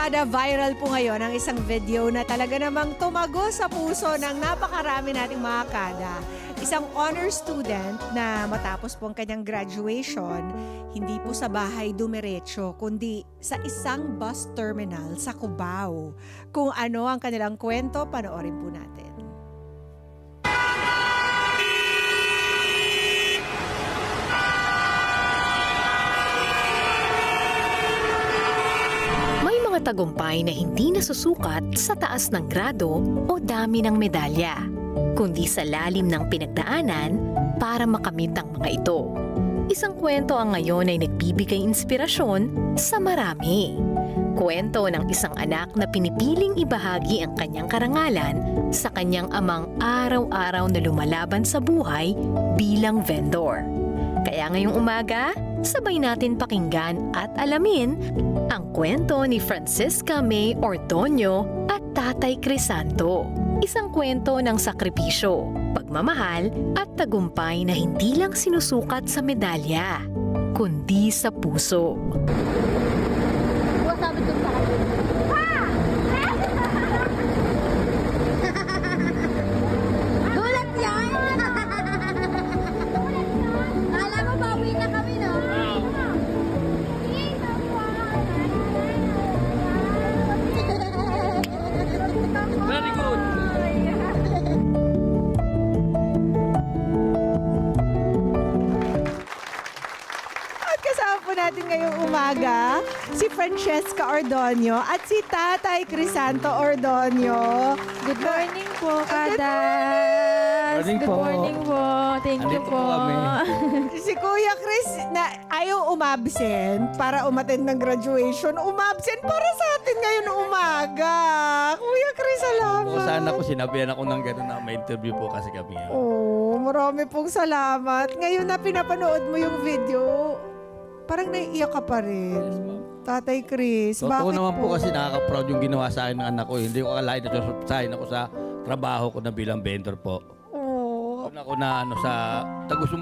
kada viral po ngayon ang isang video na talaga namang tumago sa puso ng napakarami nating mga kada. Isang honor student na matapos po ang kanyang graduation, hindi po sa bahay dumiretso, kundi sa isang bus terminal sa Cubao. Kung ano ang kanilang kwento, panoorin po natin. Tagumpay na hindi nasusukat sa taas ng grado o dami ng medalya, kundi sa lalim ng pinagdaanan para makamit ang mga ito. Isang kwento ang ngayon ay nagbibigay inspirasyon sa marami. Kwento ng isang anak na pinipiling ibahagi ang kanyang karangalan sa kanyang amang araw-araw na lumalaban sa buhay bilang vendor. Kaya ngayong umaga, sabay natin pakinggan at alamin ang kwento ni Francisca May Ordonio at Tatay Crisanto. Isang kwento ng sakripisyo, pagmamahal at tagumpay na hindi lang sinusukat sa medalya, kundi sa puso. Natin ngayong umaga, si Francesca Ordonio at si Tatay Crisanto Ordonio. Good morning po, Kadas. Good morning po. Thank you Andito po. po kami. Si Kuya Chris na ayaw umabsent para umattend ng graduation. Umabsent para sa atin ngayon umaga. Kuya Chris, salamat. Kung saan ako, sinabihan ako ng gano'n na may interview po kasi kami. Oh, marami pong salamat. Ngayon na pinapanood mo yung video, parang naiiyak ka pa rin. Yes, ma'am. Tatay Chris, So, bakit ako naman po po? kasi nakaka-proud yung ginawa sa akin ng anak ko. Hindi ko akalain na sususahin ako sa trabaho ko na bilang vendor po. Oh, Doon ako na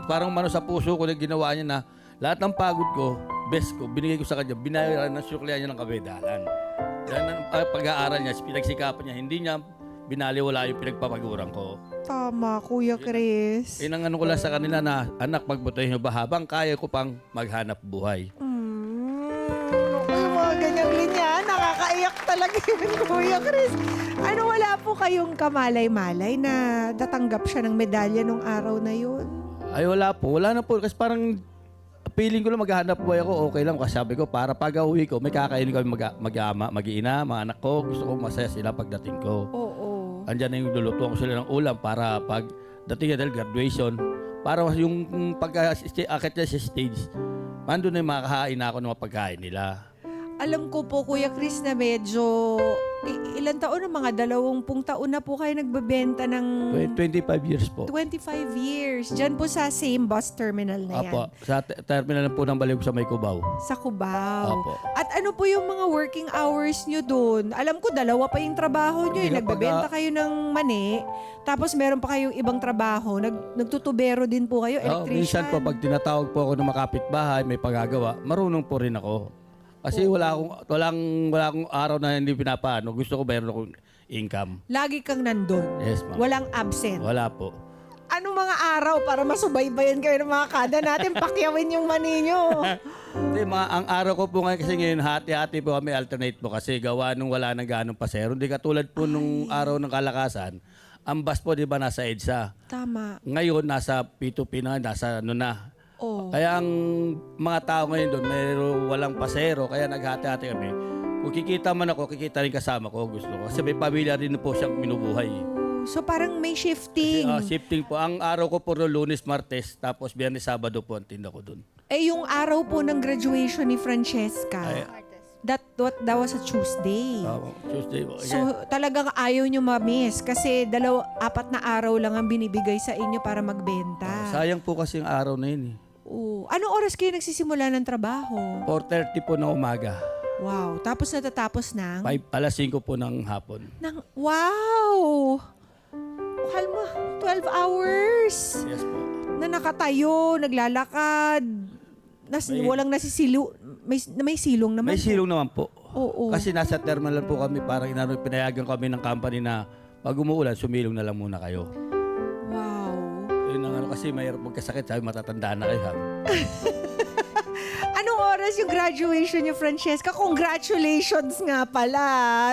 parang sa puso ko na ginawa niya na lahat ng pagod ko, best ko, binigay ko sa kanya, binayaran ng suklihan niya ng kabedalan. Yan ang pag-aaral niya, pinagsikapan niya, hindi niya binaliwala yung pinagpapaguran ko. tama, Kuya Chris. Ang ano ko lang sa kanila na, anak, magbutahin nyo ba habang kaya ko pang maghanap buhay. Yung mga ganyang linya, nakakaiyak talaga yun, Kuya Chris. Ano, wala po kayong kamalay-malay na natanggap siya ng medalya nung araw na yun? Ay, wala po. Wala na po. Kasi parang feeling ko lang maghahanap buhay ako. Okay lang. Kasi sabi ko, para pag-uwi ko, may kakainin kami mag-ama, mag-iina, mga anak ko. Gusto ko masaya sila pagdating ko. Oo. Andyan na yung lulutuan ko sila ng ulam para pag dating na dahil graduation, para yung pag-akit niya sa stage, mando na yung makakain na ako ng mga pagkain nila. Alam ko po, Kuya Chris, na medyo ilang taon na, mga 20 taon na po kayo nagbebenta ng 25 years po. 25 years. Diyan po sa same bus terminal na yan. Apo, sa terminal po ng Baliw sa May Cubao. Sa Cubao. Apo. At ano po yung mga working hours nyo doon? Alam ko, 2 pa yung trabaho nyo. Hindi na Nagbebenta kayo ng mani, tapos meron pa kayong ibang trabaho. Nagtutubero din po kayo, electrician. Minsan po, pag tinatawag po ako ng makapitbahay, may pagagawa, marunong po rin ako. Kasi wala akong araw na hindi pinapaano. Gusto ko mayroon akong income. Lagi kang nandun. Yes, ma'am. Walang absent. Wala po. Anong mga araw para masubaybayan kayo ng mga kada natin, pakyawin yung mani nyo? Hindi, ang araw ko po ngayon kasi ngayon, hati-hati po kami, alternate po. Kasi gawa nung wala nang ganong pasero. Hindi katulad po nung araw ng kalakasan. Ang bus po, di ba, nasa EDSA. Tama. Ngayon, nasa P2P na, nasa ano na. Oh. Kaya ang mga tao ngayon doon, walang pasero, kaya naghati-hati kami. Kung kikita man ako, kikita rin kasama ko, gusto ko. Kasi may pamilya rin po siyang minubuhay. So parang may shifting. Shifting po. Ang araw ko po Lunes, Martes, tapos Biyernes, Sabado po ang tinda ko doon. Eh yung araw po ng graduation ni Francesca, that was a Tuesday. Tuesday po. So talagang ayaw nyo ma-miss kasi 4 na araw lang ang binibigay sa inyo para magbenta. Sayang po kasi ang araw na yun eh. Oh. Anong oras kayo nagsisimula ng trabaho? 4:30 po ng umaga. Wow. Tapos natatapos ng? 5 po ng hapon. Wow! Kalma, 12 hours Yes po. na nakatayo, naglalakad. walang nasisilo, may silong naman. May silong naman po. Oo. Kasi nasa terminal po kami, parang pinayagan kami ng company na pag umuulan, sumilong na lang muna kayo. Wow. Yun ang ano, kasi mayroon magkasakit, sabi matatanda na kayo. Sabi. Anong oras yung graduation niyo, Francesca? Congratulations nga pala.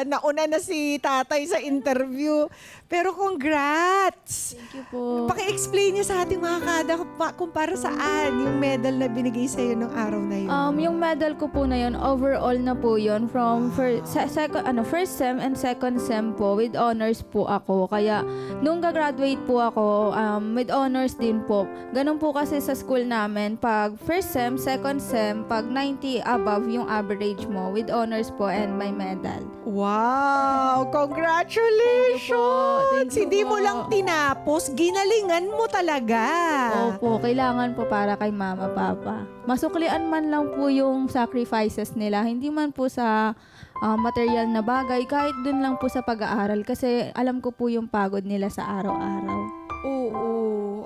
Nauna na si tatay sa interview. Pero congrats! Thank you po. Paki-explain niyo sa ating mga kada kung para saan yung medal na binigay sa iyo nung araw na yun. Yung medal ko po na yun, overall na po yun from first sem and second sem po, with honors po ako. Kaya nung gagraduate po ako, with honors din po. Ganun po kasi sa school namin, pag first sem, second sem, pag 90 above yung average mo, with honors po and may medal. Wow! Congratulations! Thank you Hindi mo po. lang tinapos, ginalingan mo talaga. Opo, kailangan po para kay mama, papa. Masuklian man lang po yung sacrifices nila, hindi man po sa material na bagay, kahit dun lang po sa pag-aaral kasi alam ko po yung pagod nila sa araw-araw. Oo.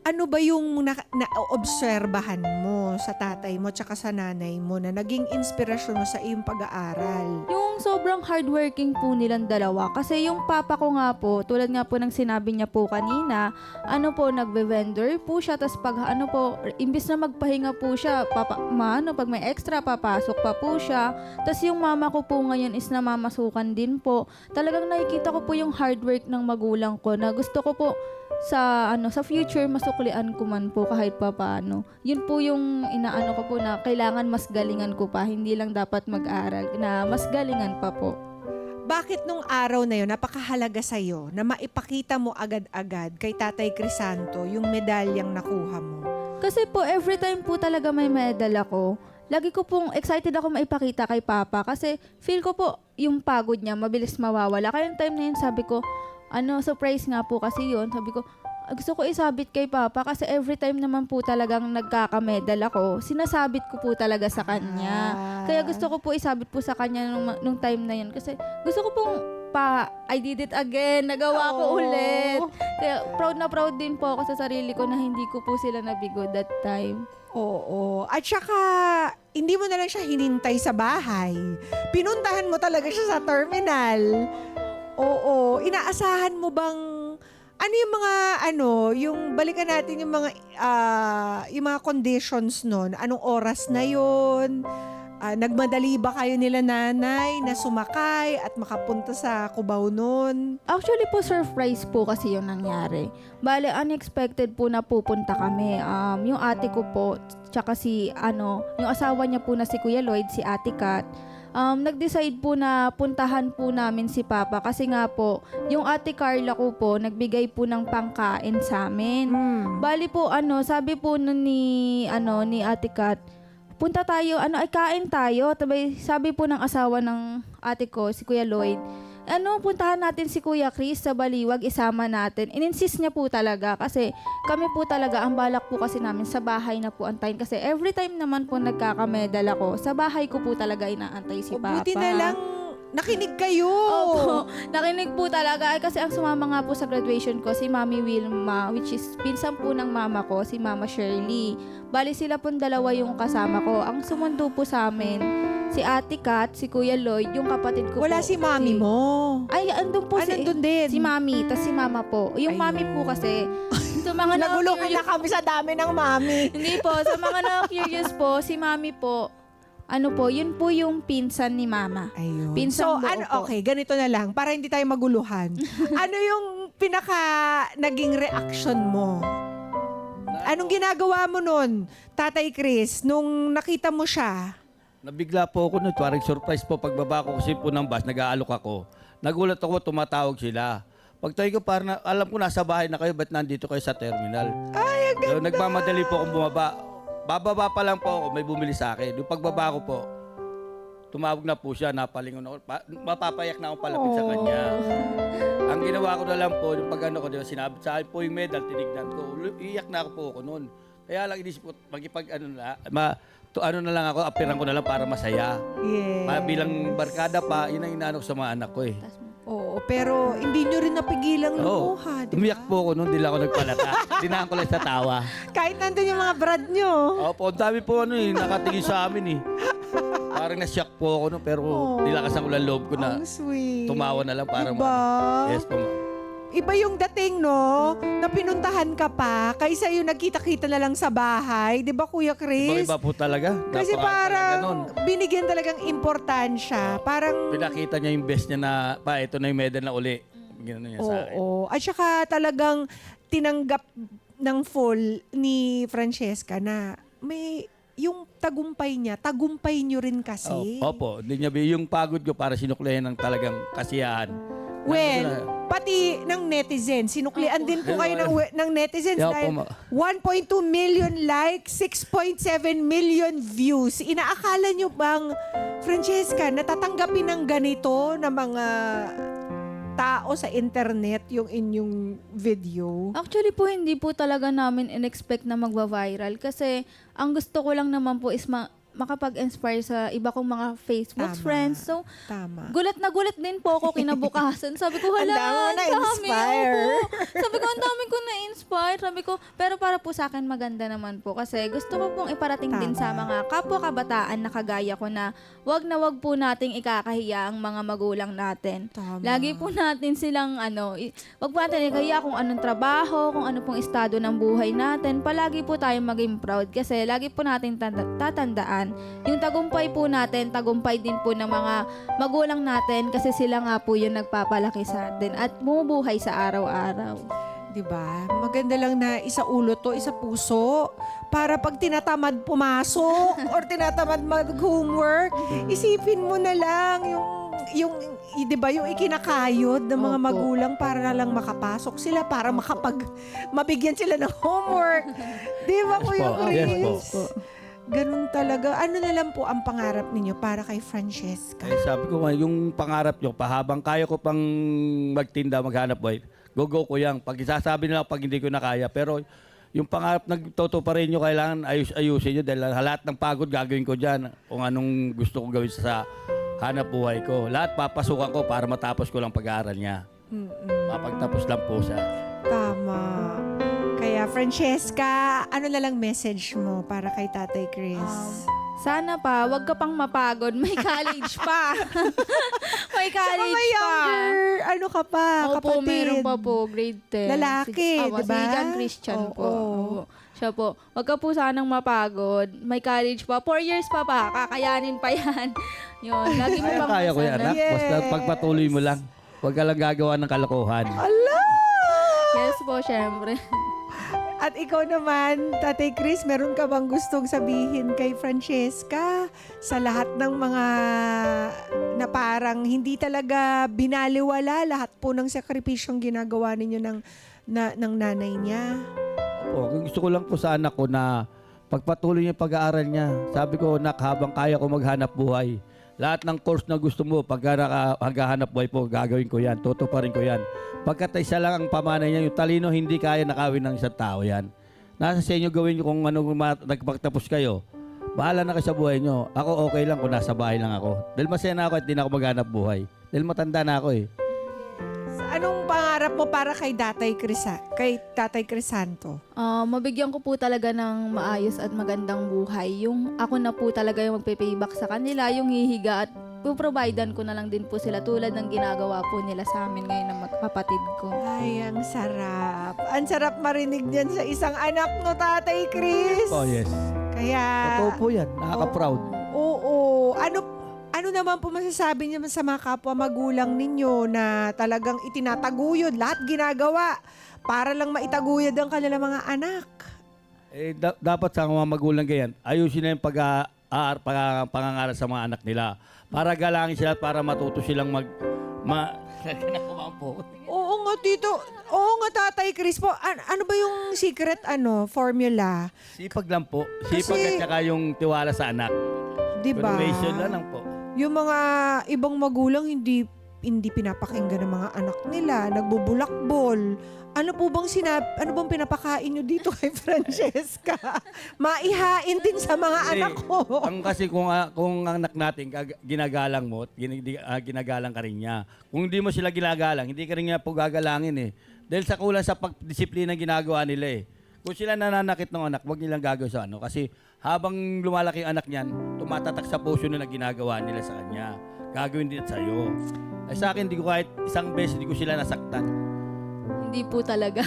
Ano ba yung naobserbahan mo sa tatay mo tsaka sa nanay mo na naging inspirasyon mo sa iyong pag-aaral? Yung sobrang hardworking po nilang dalawa. Kasi yung papa ko nga po, tulad nga po ng sinabi niya po kanina, nagbe-vendor po siya, tapos pag imbis na magpahinga po siya, pag may extra, papasok pa po siya. Tapos yung mama ko po ngayon is namamasukan din po. Talagang nakikita ko po yung hard work ng magulang ko na gusto ko po sa future masuklian ko man po kahit papaano. Yun po yung inaano ko po na kailangan mas galingan ko pa, hindi lang dapat mag-aral, na mas galingan pa po. Bakit nung araw na yun, napakahalaga sa'yo na maipakita mo agad-agad kay Tatay Crisanto yung medalyang nakuha mo? Kasi po every time po talaga may medal ako, lagi ko pong excited ako maipakita kay Papa kasi feel ko po yung pagod niya mabilis mawawala. Kaya yung time na yun sabi ko, surprise nga po kasi yun. Sabi ko, gusto ko isabit kay Papa kasi every time naman po talagang nagkakamedal ako, sinasabit ko po talaga sa kanya. Kaya gusto ko po isabit po sa kanya nung time na yun. Kasi gusto ko pong I did it again, nagawa ko ulit. Kaya proud na proud din po ako sa sarili ko na hindi ko po sila nabigo that time. Oo. At saka, hindi mo na lang siya hinintay sa bahay. Pinuntahan mo talaga siya sa terminal. Oo. Inaasahan mo bang, yung balikan natin yung mga conditions nun. Anong oras na yun? Nagmadali ba kayo nila nanay na sumakay at makapunta sa Cubao nun? Actually po, surprise po kasi yung nangyari. Bale, unexpected po na pupunta kami. Yung ate ko po, tsaka yung asawa niya po na si Kuya Lloyd, si Ate Kat, nag-decide po na puntahan po namin si Papa kasi nga po, yung Ate Carla ko po, nagbigay po ng pangkain sa amin. Bali po, sabi po nun ni Ate Kat, punta tayo, kain tayo. Sabi po ng asawa ng ate ko, si Kuya Lloyd, puntahan natin si Kuya Chris sa Baliwag, isama natin. In-insist niya po talaga kasi kami po talaga, ang balak po kasi namin sa bahay na po antayin. Kasi every time naman po nagkakamedal ako, sa bahay ko po talaga inaantay si Papa. Buti na lang, nakinig kayo. Opo, nakinig po talaga. Kasi ang sumama nga po sa graduation ko, si Mami Wilma, which is pinsan po ng mama ko, si Mama Shirley. Bali sila pong dalawa yung kasama ko. Ang sumundo po sa amin, si Ate Kat, si Kuya Lloyd, yung kapatid ko Wala po. si mami mo. Ay, andun po nandun din. si Mami, tas si Mama po. Yung Ayun. Mami po kasi, sa mga Naguluhan na kami sa dami ng mami. Hindi po, sa mga na-curious po, si Mami po, yun po yung pinsan ni Mama. Ayun. Pinsang So, buo po. okay, ganito na lang, para hindi tayo maguluhan. Ano yung naging reaction mo? Anong ginagawa mo nun, Tatay Chris, nung nakita mo siya? Nabigla po ako nun. Parang surprise po. Pagbaba ko kasi po ng bus, nag-aalok ako. Nagulat ako, tumatawag sila. Pagtayo ko, parang alam ko nasa bahay na kayo, ba't nandito kayo sa terminal? Ay, ang So, ganda. nagmamadali po akong bumaba. Bababa pa lang po ako, may bumili sa akin. Yung pagbaba ko po, tumawag na po siya, napalingon ako. Mapapayak na akong palapit sa kanya. Ang ginawa ko na lang po, yung pag sinabi sa akin po yung medal, tinignan ko. Iyak na ako noon. Kaya lang inisip ko, na lang ako, apiran ko na lang para masaya. Yes. Bilang barkada pa, yun ang inaano ko sa mga anak ko eh. Oo, pero hindi nyo rin napigilang Oo. lumuha, di ba? Umiyak po ako noon, hindi lang ako nagpalata. Tinaan ko lang sa tawa. Kahit nandun yung mga brad nyo. Opo, ang dami po nakatingin sa amin eh. Parang na-shock po ako noon, pero nilakas ang ulan loob ko na Ang sweet. tumawa na lang parang Diba? Yes po. Iba yung dating, no? Na pinuntahan ka pa, kaysa yung nagkita-kita na lang sa bahay. Di ba, Kuya Chris? Iba po talaga. Kasi Napaka- talaga nun. parang binigyan talagang importansya. Parang, Pinakita niya yung best niya na, ito na yung medal na uli. Gano'n niya sa akin. oo. At saka talagang tinanggap ng full ni Francesca na may yung tagumpay niya, tagumpay niyo rin kasi. Opo, hindi niya yung pagod ko para sinuklayan ng talagang kasiyahan. Well, pati ng netizen, sinuklian din po kayo ng netizens Yeah, dahil po, 1.2 million likes, 6.7 million views. Inaakala nyo bang, Francesca, natatanggapin ng ganito na mga tao sa internet yung inyong video? Actually po, hindi po talaga namin in-expect na magwa-viral kasi ang gusto ko lang naman po is makapag-inspire sa iba kong mga Facebook Tama. friends. So, Tama. gulat na gulat din po ako kinabukasan. Sabi ko, Ang hala, dami mo ang dami. na-inspire. Opo. Sabi ko, ang dami ko na-inspire. Sabi ko, pero para po sa akin maganda naman po. Kasi gusto ko pong iparating din sa mga kapwa kabataan na kagaya ko na wag po nating ikakahiya ang mga magulang natin. Tama. Lagi po natin silang wag po natin ikahiya kung anong trabaho, kung ano pong estado ng buhay natin. Palagi po tayong maging proud kasi lagi po natin tatandaan yung tagumpay po natin, tagumpay din po ng mga magulang natin kasi sila nga po yung nagpapalaki sa atin at bumubuhay sa araw-araw. 'Di ba? Maganda lang na isa ulo to, isa puso para pag tinatamad pumasok or tinatamad mag-homework, isipin mo na lang yung 'di ba, yung ikinakayod ng mga Opo. magulang para na lang makapasok sila, para mabigyan sila ng homework. 'Di ba, Kuya po. Chris? Yes po. Ganun talaga. Ano na lang po ang pangarap ninyo para kay Francesca? Eh, sabi ko nga, yung pangarap nyo, pahabang kaya ko pang magtinda, maghanap buhay, go ko yan. Pag isasabi nila pag hindi ko na kaya. Pero yung pangarap nagtutuparin nyo, kailangan ayusin nyo dahil lahat ng pagod gagawin ko dyan. Kung anong gusto ko gawin sa hanap buhay ko. Lahat papasukan ko para matapos ko lang pag-aaral niya. Mapagtapos lang po siya. Tama. Kaya Francesca, ano na lang message mo para kay Tatay Chris? Sana pa, wag ka pang mapagod. May college pa. May Saka college may pa. younger, ano ka pa, Opo, kapatid? meron pa po, grade 10. Lalaki, Si di ba? John Christian po. Oo. Opo. Siya po, wag ka po sanang mapagod. May college pa. 4 years pa, kakayanin pa yan. Yun, lagi mo pang Kaya ko yan, anak. Yes. Basta pagpatuloy mo lang. Huwag ka lang gagawa ng kalokohan. Ala! Yes po, syempre. At ikaw naman, Tatay Chris, meron ka bang gustong sabihin kay Francesca sa lahat ng mga na parang hindi talaga binaliwala lahat po ng sakripisyong ginagawa ninyo ng nanay niya? Opo, gusto ko lang po sa anak ko na pagpatuloy niya yung pag-aaral niya. Sabi ko, anak, habang kaya ko maghanap buhay, lahat ng course na gusto mo, pag maghahanap buhay po, gagawin ko yan, tutuparin ko yan. Pagkat isa lang ang pamanay niya, yung talino hindi kaya nakawin ng isang tao yan. Nasa sa inyo gawin nyo kung ano nagpagtapos kayo. Bahala na kayo sa buhay nyo. Ako okay lang kung nasa bahay lang ako. Dahil masaya na ako at di na ako maghanap buhay. Dahil matanda na ako eh. Anong pangarap mo para kay Tatay Crisanto? Mabigyan ko po talaga ng maayos at magandang buhay. Yung ako na po talaga yung magpe-payback sa kanila, yung hihiga at puprovidean ko na lang din po sila tulad ng ginagawa po nila sa amin ngayon ng kapatid ko. Ay, ang sarap. Ang sarap marinig niyan sa isang anak mo, Tatay Chris. Oh yes. Kaya... Totoo po yan. Nakaka-proud. Oo. Ano naman po masasabi niyo sa mga kapwa magulang ninyo na talagang itinataguyod, lahat ginagawa para lang maitaguyod ang kanilang mga anak? Eh, dapat sa mga magulang ganyan, ayusin na yung pangangaral sa mga anak nila. Para galangin sila at para matuto silang Oo nga, Tito. Oo nga, Tatay Chris po. Ano ba yung secret formula? Sipag lang po. Sipag Kasi- at saka yung tiwala sa anak. Di ba? Motivation lang po. Yung mga ibang magulang hindi pinapakinggan ng mga anak nila, nagbubulakbol. Ano bang pinapakain nyo dito kay Francesca? Maihain din sa mga anak ko. Ang kasi kung ang anak natin ginagalang mo, ginagalang ka rin niya. Kung hindi mo sila ginagalang, hindi ka rin niya po gagalangin eh. Dahil sa kulang sa pagdisiplina ginagawa nila eh. Kung sila nananakit ng anak, huwag nilang gagawin sa ano. Kasi habang lumalaki ang anak niyan, tumatatak sa puso nila ginagawa nila sa kanya. Gagawin din sa'yo. Ay sa akin, di ko kahit isang beses, di ko sila nasaktan. Hindi po talaga.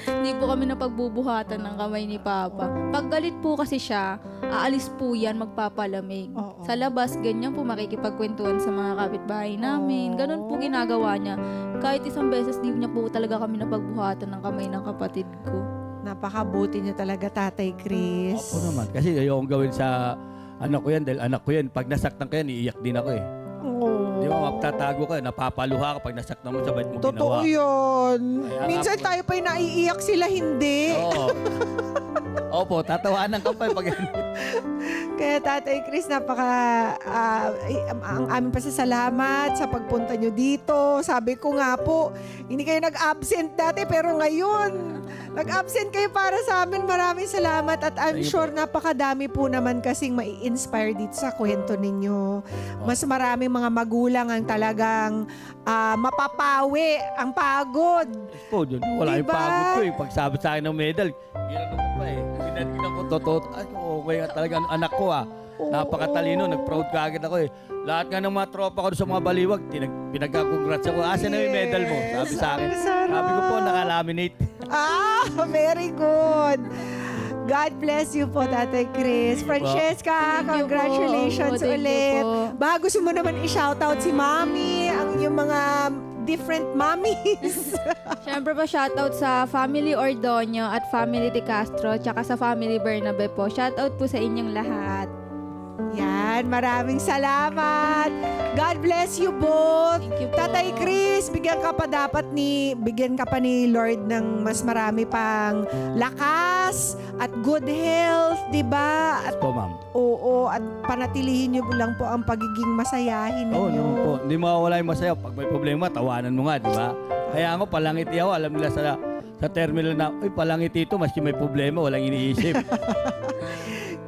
Hindi po kami napagbubuhatan ng kamay ni Papa. Pag galit po kasi siya, aalis po yan, magpapalamig. Oo. Sa labas, ganyan po makikipagkwentuhan sa mga kapitbahay namin. Ganon po ginagawa niya. Kahit isang beses, di niya po talaga kami napagbuhatan ng kamay ng kapatid ko. Napakabuti niyo talaga, Tatay Chris. Opo naman. Kasi ayokong gawin sa anak ko yan. Dahil anak ko yan, pag nasaktan ko yan, iiyak din ako eh. Oo. Di ba, magtatago ka, napapaluha ka pag nasaktan mo, sabay mo Totoo ginawa. yun. Kaya Minsan nga po. tayo pa'y naiiyak, sila hindi. Oo. Opo, tatawanan ka pa pag Kaya Tatay Chris, ang aming pasasalamat sa pagpunta nyo dito. Sabi ko nga po, hindi kayo nag-absent dati, pero ngayon, nag-absent kayo para sa amin. Maraming salamat at I'm Thank you sure napakadami po naman kasing mai-inspire dito sa kwento ninyo. Mas maraming mga magulang ang talagang mapapawi ang pagod. po, dun, wala yung Diba? pagod ko eh. Pag sabi sa akin ng medal, ginano ko pa eh. Ginano ko, totoo. Ay, okay nga talaga ang anak ko ah. Napakatalino, nag-proud ka agad ako eh. Lahat nga ng mga tropa ko sa mga baliwag, pinagka-congrats ako. Asa na yung medal mo? Sabi sa akin. Yes, sarap. Sabi ko po, nakalaminate. Very good. God bless you po, Tatay Chris. Francesca, Thank you po. congratulations Opo, thank you ulit. po. Baka gusto mo naman i-shoutout si Mami, ang inyong mga different mommies. Siyempre po, shoutout sa Family Ordonio at Family De Castro, tsaka sa Family Bernabe po. Shoutout po sa inyong lahat. Yan, maraming salamat. God bless you both. Thank you po. Tatay Chris, bigyan ka pa ni Lord ng mas marami pang lakas at good health, 'di ba? At Po, ma'am. oo, at panatilihin niyo lang po ang pagiging masayahin Oo, ninyo. naman po. Hindi mawawala yung masaya. Pag may problema, tawanan mo nga, di ba? Kaya ako, palangiti ako. Alam nila sa terminal na, uy, palangiti ito, maski may problema, walang iniisip.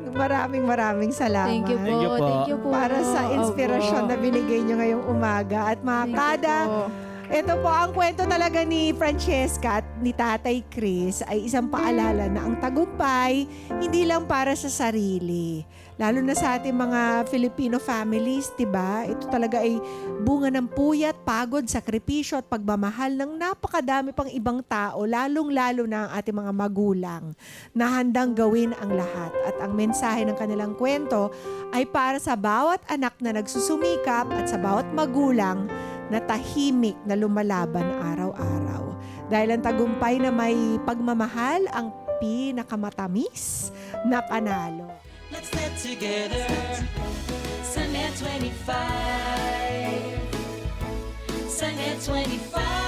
Maraming salamat. Thank you po. Thank you po. Thank you po. Para sa inspirasyon Opo. na binigay niyo ngayong umaga. At mga Thank you kada, po. ito po ang kwento talaga ni Francesca at ni Tatay Chris ay isang paalala na ang tagumpay hindi lang para sa sarili. Lalo na sa ating mga Filipino families, 'di ba? Ito talaga ay bunga ng puyat, pagod, sakripisyo at pagmamahal ng napakadami pang ibang tao, lalong-lalo na ang ating mga magulang na handang gawin ang lahat. At ang mensahe ng kanilang kwento ay para sa bawat anak na nagsusumikap at sa bawat magulang na tahimik na lumalaban araw-araw. Dahil ang tagumpay na may pagmamahal ang pinakamatamis na panalo. Let's get together. Sunday 25. Sunday 25.